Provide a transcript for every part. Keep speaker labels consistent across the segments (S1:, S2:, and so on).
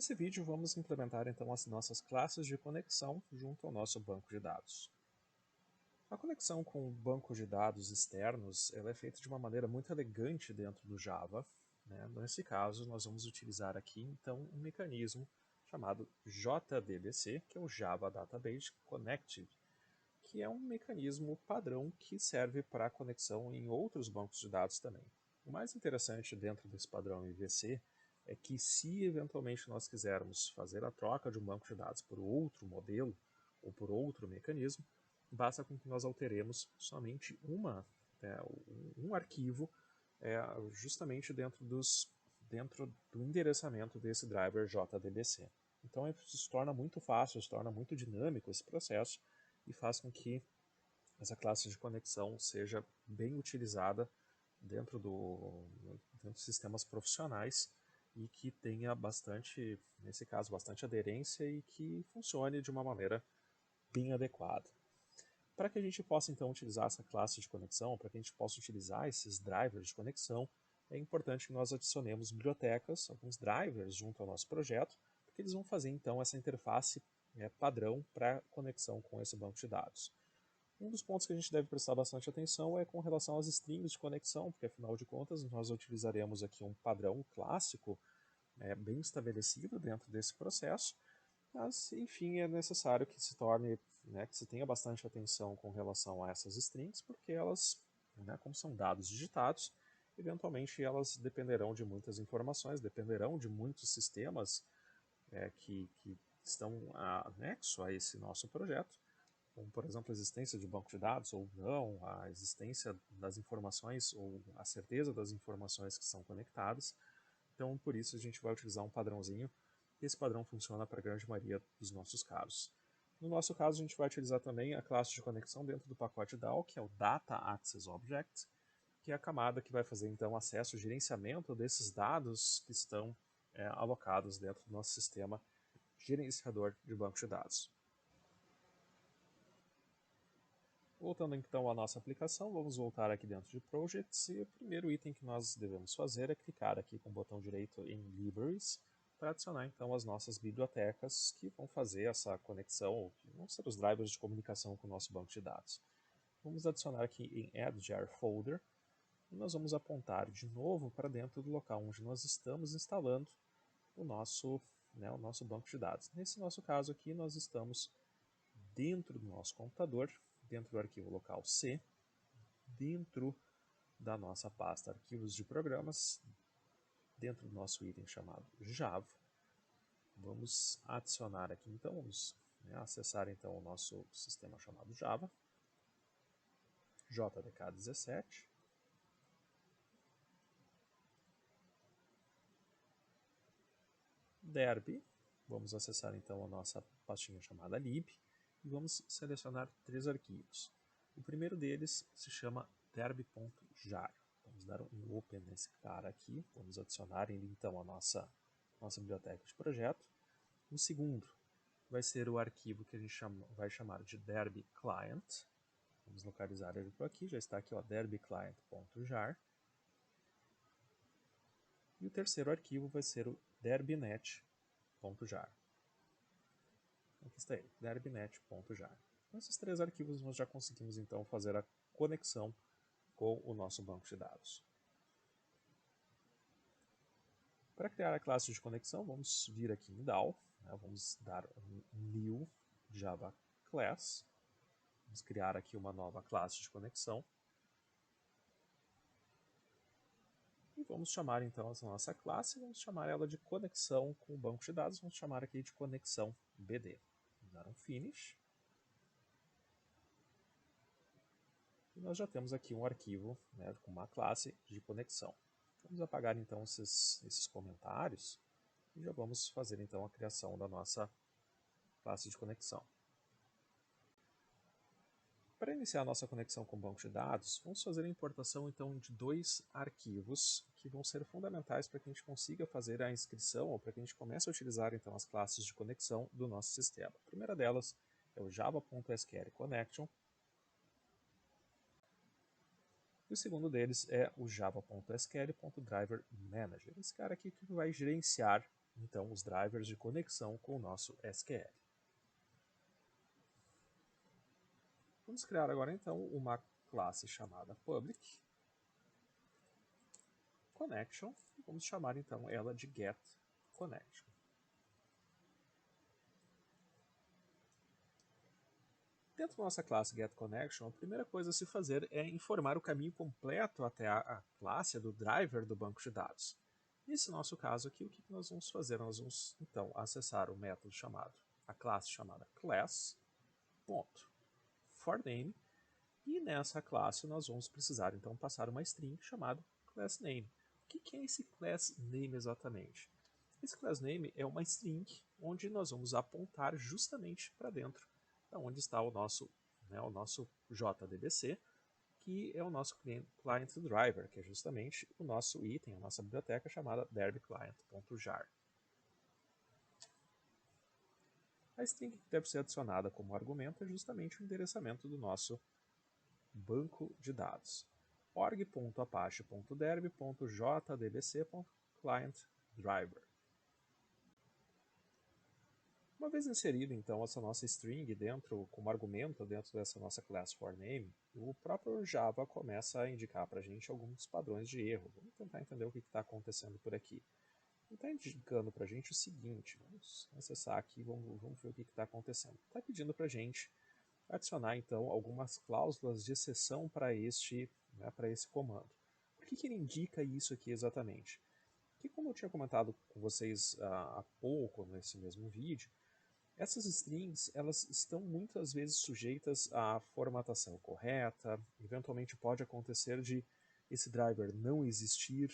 S1: Nesse vídeo vamos implementar então as nossas classes de conexão junto ao nosso banco de dados. A conexão com o banco de dados externos ela é feita de uma maneira muito elegante dentro do Java. Nesse caso, nós vamos utilizar aqui então um mecanismo chamado JDBC, que é o Java Database Connected, que é um mecanismo padrão que serve para conexão em outros bancos de dados também. O mais interessante dentro desse padrão IVC é que se eventualmente nós quisermos fazer a troca de um banco de dados por outro modelo ou por outro mecanismo, basta com que nós alteremos somente um arquivo justamente dentro do endereçamento desse driver JDBC. Então isso se torna muito fácil, se torna muito dinâmico esse processo e faz com que essa classe de conexão seja bem utilizada dentro de sistemas profissionais e que tenha bastante, nesse caso, bastante aderência e que funcione de uma maneira bem adequada. Para que a gente possa então utilizar essa classe de conexão, para que a gente possa utilizar esses drivers de conexão, é importante que nós adicionemos bibliotecas, alguns drivers junto ao nosso projeto, porque eles vão fazer então essa interface padrão para conexão com esse banco de dados. Um dos pontos que a gente deve prestar bastante atenção é com relação às strings de conexão, porque afinal de contas nós utilizaremos aqui um padrão clássico bem estabelecido dentro desse processo, mas enfim é necessário que se torne, que se tenha bastante atenção com relação a essas strings, porque elas, como são dados digitados, eventualmente elas dependerão de muitas informações, dependerão de muitos sistemas que estão anexo a esse nosso projeto, como, por exemplo, a existência de banco de dados ou não, a existência das informações ou a certeza das informações que são conectadas. Então, por isso, a gente vai utilizar um padrãozinho, e esse padrão funciona para a grande maioria dos nossos casos. No nosso caso, a gente vai utilizar também a classe de conexão dentro do pacote DAO, que é o Data Access Object, que é a camada que vai fazer, então, acesso e gerenciamento desses dados que estão alocados dentro do nosso sistema gerenciador de banco de dados. Voltando então à nossa aplicação, vamos voltar aqui dentro de Projects e o primeiro item que nós devemos fazer é clicar aqui com o botão direito em Libraries para adicionar então as nossas bibliotecas que vão fazer essa conexão, que vão ser os drivers de comunicação com o nosso banco de dados. Vamos adicionar aqui em Add Jar Folder e nós vamos apontar de novo para dentro do local onde nós estamos instalando o nosso banco de dados. Nesse nosso caso aqui nós estamos dentro do nosso computador, dentro do arquivo local C, dentro da nossa pasta arquivos de programas, dentro do nosso item chamado Java. Vamos adicionar aqui então, vamos acessar então o nosso sistema chamado Java, JDK17, derb, vamos acessar então a nossa pastinha chamada lib e vamos selecionar 3 arquivos. O primeiro deles se chama derb.jar. Vamos dar um open nesse cara aqui, vamos adicionar ele então a nossa biblioteca de projeto. O segundo vai ser o arquivo que a gente vai chamar de derb client. Vamos localizar ele por aqui, já está aqui o derbclient.jar. E o terceiro arquivo vai ser o derbnet.jar. Aqui está ele, derbnet.jar. Com esses 3 arquivos nós já conseguimos então fazer a conexão com o nosso banco de dados. Para criar a classe de conexão, vamos vir aqui em DAO, vamos dar um new Java class, vamos criar aqui uma nova classe de conexão. E vamos chamar então essa nossa classe, vamos chamar ela de conexão com o banco de dados, vamos chamar aqui de conexão BD. Vamos dar um finish. E nós já temos aqui um arquivo com uma classe de conexão. Vamos apagar então esses comentários e já vamos fazer então a criação da nossa classe de conexão. Para iniciar a nossa conexão com o banco de dados, vamos fazer a importação então de 2 arquivos que vão ser fundamentais para que a gente consiga fazer a inscrição ou para que a gente comece a utilizar então as classes de conexão do nosso sistema. A primeira delas é o java.sql connection e o segundo deles é o java.sql.driverManager. Esse cara aqui que vai gerenciar então os drivers de conexão com o nosso SQL. Vamos criar agora então uma classe chamada public connection, e vamos chamar então ela de getConnection. Dentro da nossa classe getConnection, a primeira coisa a se fazer é informar o caminho completo até a classe do driver do banco de dados. Nesse nosso caso aqui, o que nós vamos fazer? Nós vamos então acessar o método chamado, a classe chamada class.forName, e nessa classe nós vamos precisar então passar uma string chamada className. O que é esse className exatamente? Esse className é uma string onde nós vamos apontar justamente para dentro, onde está o nosso JDBC, que é o nosso client driver, que é justamente o nosso item, a nossa biblioteca chamada derbclient.jar. A string que deve ser adicionada como argumento é justamente o endereçamento do nosso banco de dados. org.apache.derb.jdbc.clientDriver. Uma vez inserido então essa nossa string como argumento dentro dessa nossa class forName, o próprio Java começa a indicar para a gente alguns padrões de erro. Vamos tentar entender o que está acontecendo por aqui. Ele está indicando para a gente o seguinte, vamos acessar aqui, vamos ver o que está acontecendo. Está pedindo para a gente adicionar então algumas cláusulas de exceção para esse comando. Por que ele indica isso aqui exatamente? Porque, como eu tinha comentado com vocês há pouco nesse mesmo vídeo, essas strings elas estão muitas vezes sujeitas à formatação correta, eventualmente pode acontecer de esse driver não existir,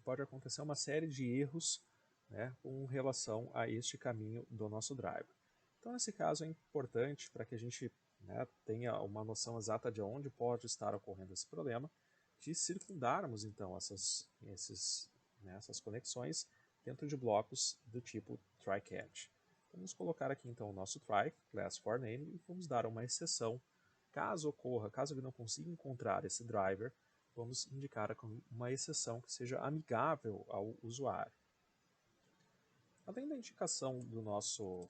S1: pode acontecer uma série de erros, né, com relação a este caminho do nosso driver. Então, nesse caso, é importante para que a gente, né, tenha uma noção exata de onde pode estar ocorrendo esse problema, de circundarmos então essas conexões dentro de blocos do tipo try-catch. Vamos colocar aqui então o nosso try, class forName, e vamos dar uma exceção. Caso ele não consiga encontrar esse driver, vamos indicar uma exceção que seja amigável ao usuário. Além da indicação do nosso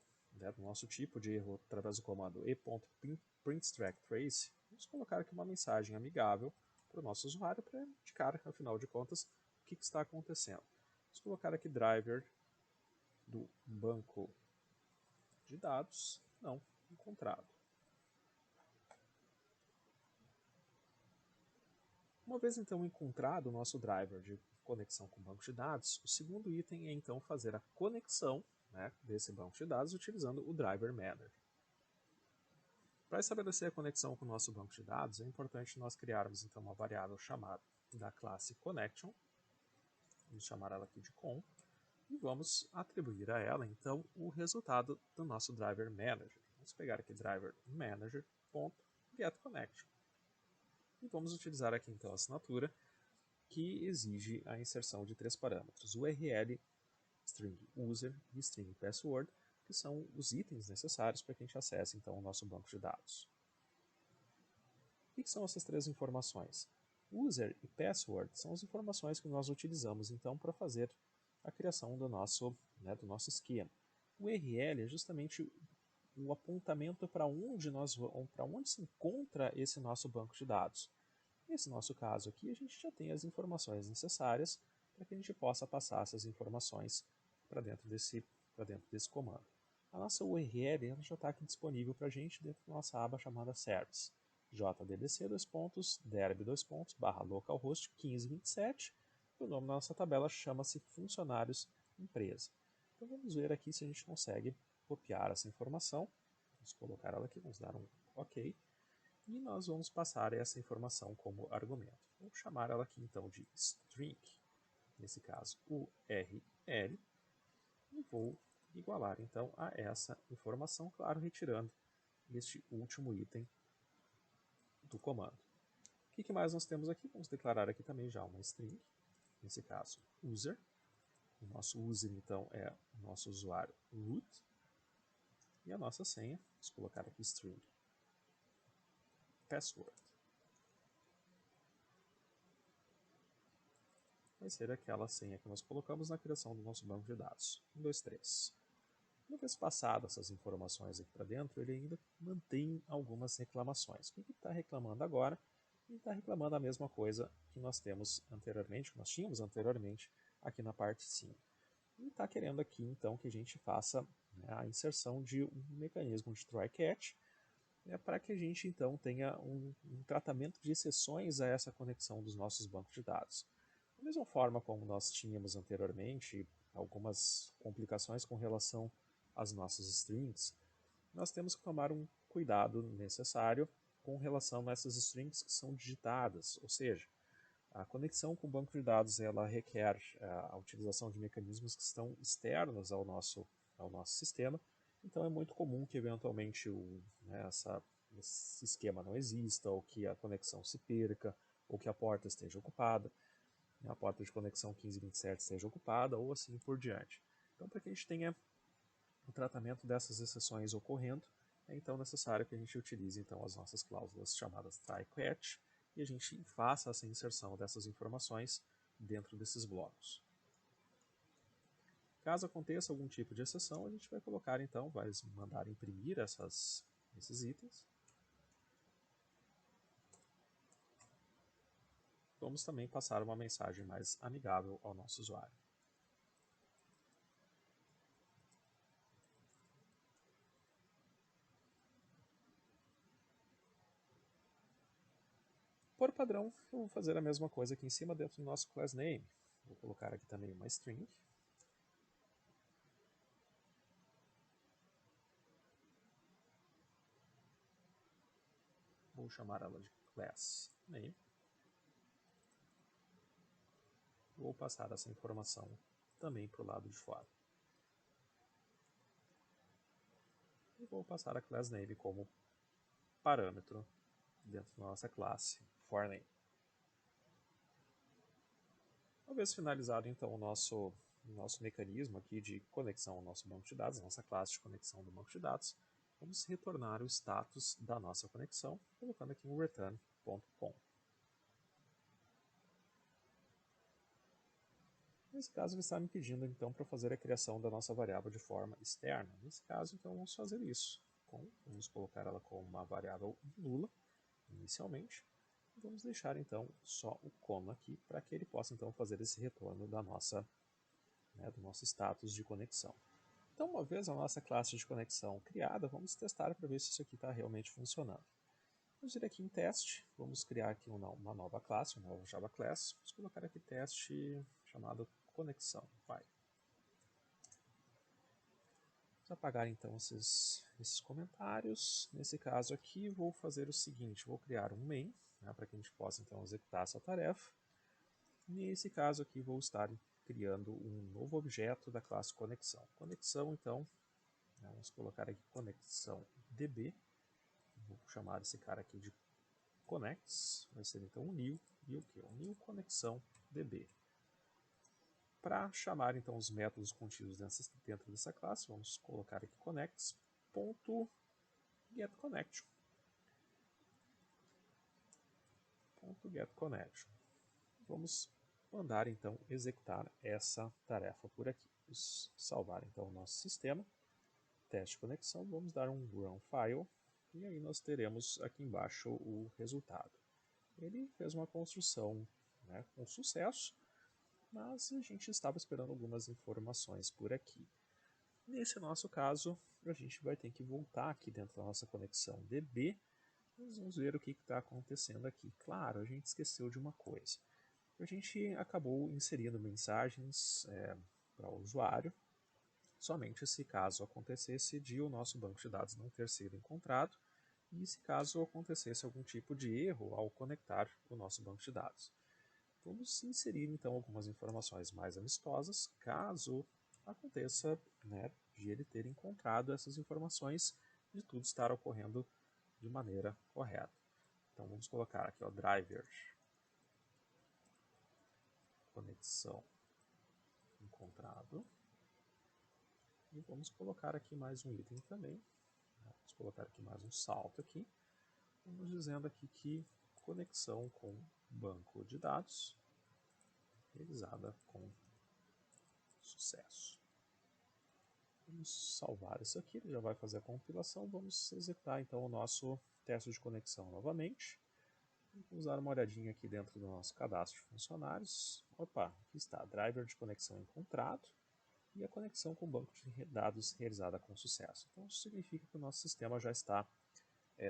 S1: tipo de erro através do comando e.printStrackTrace, vamos colocar aqui uma mensagem amigável para o nosso usuário para indicar, afinal de contas, o que está acontecendo. Vamos colocar aqui driver do banco de dados não encontrado. Uma vez então encontrado o nosso driver de conexão com o banco de dados, o segundo item é então fazer a conexão, né, desse banco de dados utilizando o driver manager. Para estabelecer a conexão com o nosso banco de dados, é importante nós criarmos então uma variável chamada da classe connection, vamos chamar ela aqui de com, e vamos atribuir a ela então o resultado do nosso driver manager. Vamos pegar aqui driver manager.getConnection. E vamos utilizar aqui então a assinatura que exige a inserção de 3 parâmetros, URL, string user e string password, que são os itens necessários para que a gente acesse então o nosso banco de dados. O que são essas 3 informações? User e password são as informações que nós utilizamos então para fazer a criação do nosso esquema. O URL é justamente o apontamento para onde se encontra esse nosso banco de dados. Nesse nosso caso aqui, a gente já tem as informações necessárias para que a gente possa passar essas informações para dentro desse comando. A nossa URL ela já está aqui disponível para a gente dentro da nossa aba chamada Service. jdbc:/derb:/localhost 1527. O nome da nossa tabela chama-se funcionários empresa. Então vamos ver aqui se a gente consegue copiar essa informação. Vamos colocar ela aqui, vamos dar um OK. E nós vamos passar essa informação como argumento. Vou chamar ela aqui então de string, nesse caso URL, e vou igualar então a essa informação, claro, retirando este último item do comando. O que mais nós temos aqui? Vamos declarar aqui também já uma string, nesse caso user. O nosso user então é o nosso usuário root. E a nossa senha, vamos colocar aqui string password. vai ser aquela senha que nós colocamos na criação do nosso banco de dados. 1, 2, 3. Uma vez passadas essas informações aqui para dentro, ele ainda mantém algumas reclamações. O que ele está reclamando agora? Ele está reclamando a mesma coisa que nós temos anteriormente, que nós tínhamos anteriormente aqui na parte 5. Ele está querendo aqui, então, que a gente faça, né, a inserção de um mecanismo de try-catch, né, para que a gente, então, tenha um tratamento de exceções a essa conexão dos nossos bancos de dados. Da mesma forma como nós tínhamos anteriormente algumas complicações com relação às nossas strings, nós temos que tomar um cuidado necessário com relação a essas strings que são digitadas, ou seja, a conexão com o banco de dados ela requer a utilização de mecanismos que estão externos ao nosso sistema, então é muito comum que eventualmente esse esquema não exista, ou que a conexão se perca, ou que a porta esteja ocupada, a porta de conexão 1527 esteja ocupada, ou assim por diante. Então, para que a gente tenha o tratamento dessas exceções ocorrendo, é então necessário que a gente utilize então as nossas cláusulas chamadas try-catch e a gente faça essa inserção dessas informações dentro desses blocos. Caso aconteça algum tipo de exceção, a gente vai colocar então, vai mandar imprimir esses itens. Vamos também passar uma mensagem mais amigável ao nosso usuário. Por padrão, eu vou fazer a mesma coisa aqui em cima dentro do nosso class name. Vou colocar aqui também uma string. Vou chamar ela de class name. Vou passar essa informação também para o lado de fora. E vou passar a class name como parâmetro dentro da nossa classe forName. Uma vez finalizado então o nosso mecanismo aqui de conexão ao nosso banco de dados, nossa classe de conexão do banco de dados, vamos retornar o status da nossa conexão, colocando aqui um return.com. Nesse caso, ele está me pedindo então para fazer a criação da nossa variável de forma externa. Nesse caso, então, vamos fazer isso. Vamos colocar ela como uma variável nula, inicialmente. Vamos deixar então só o comma aqui, para que ele possa então fazer esse retorno do nosso status de conexão. Então, uma vez a nossa classe de conexão criada, vamos testar para ver se isso aqui está realmente funcionando. Vamos vir aqui em teste, vamos criar aqui uma nova classe, uma nova Java Class. Vamos colocar aqui teste chamado conexão. Vamos apagar então esses comentários. Nesse caso aqui, vou fazer o seguinte, vou criar um main, para que a gente possa então executar essa tarefa. Nesse caso aqui, vou estar criando um novo objeto da classe conexão. Conexão, então, vamos colocar aqui conexão db. Vou chamar esse cara aqui de connects, vai ser então o new, e o que? O new conexão db. Para chamar então os métodos contidos dentro dessa classe, vamos colocar aqui connects.getConnection. .getConnection. Vamos mandar então executar essa tarefa por aqui. Vamos salvar então o nosso sistema, teste conexão, vamos dar um run file e aí nós teremos aqui embaixo o resultado. Ele fez uma construção, com sucesso, mas a gente estava esperando algumas informações por aqui. Nesse nosso caso, a gente vai ter que voltar aqui dentro da nossa conexão DB. Nós vamos ver o que está acontecendo aqui. Claro, a gente esqueceu de uma coisa. A gente acabou inserindo mensagens para o usuário, somente se caso acontecesse de o nosso banco de dados não ter sido encontrado, e se caso acontecesse algum tipo de erro ao conectar o nosso banco de dados. Vamos inserir então algumas informações mais amistosas, caso aconteça de ele ter encontrado essas informações, de tudo estar ocorrendo de maneira correta. Então vamos colocar aqui o driver conexão encontrado. E vamos colocar aqui mais um item também. Vamos colocar aqui mais um salto aqui. Vamos dizendo aqui que conexão com banco de dados realizada com sucesso. Vamos salvar isso aqui, ele já vai fazer a compilação. Vamos executar então o nosso teste de conexão novamente. Vamos dar uma olhadinha aqui dentro do nosso cadastro de funcionários. Opa, aqui está, driver de conexão encontrado e a conexão com o banco de dados realizada com sucesso. Então isso significa que o nosso sistema já está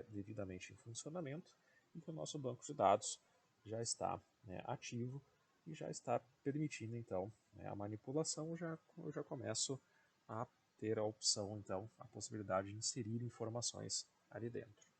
S1: devidamente em funcionamento e que o nosso banco de dados já está ativo e já está permitindo então a manipulação. Eu já começo a ter a opção, então, a possibilidade de inserir informações ali dentro.